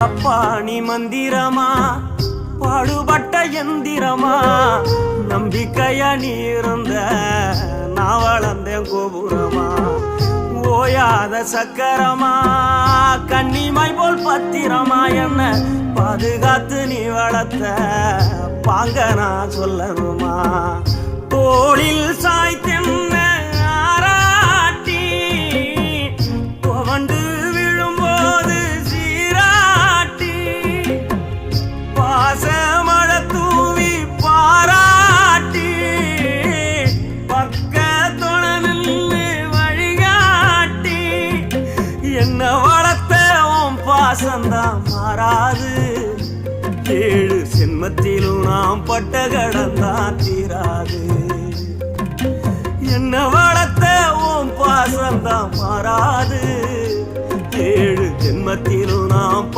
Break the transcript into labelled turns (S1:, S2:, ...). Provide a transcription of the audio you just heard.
S1: பாணி மந்திரமா பாடுபட்ட எந்திரமா நம்பிக்கையா நீ இருந்த நான் வளர்ந்தேன் கோபுரமா ஓயாத சக்கரமா கன்னிமாய் போல் பத்திரமா என்ன பாதுகாத்து நீ வளர்த்த பாங்க நான் சொல்லணுமா தோளில் சாய்த்தென்ன ஆராட்டி துவண்டு விழும்போது சீராட்டி பாசமழ தூவி பாராட்டி பக்கத்தொண நின்று வழிகாட்டி என்ன வளர்த்த உன் பாசந்தான் மாறாது ஏழு சென்மத்திலும் நாம் பட்ட கடந்தான் தீராது என்ன வளர்த்த உன் பாசந்தான் மாறாது ஏழு ஜென்மத்திலும் நாம்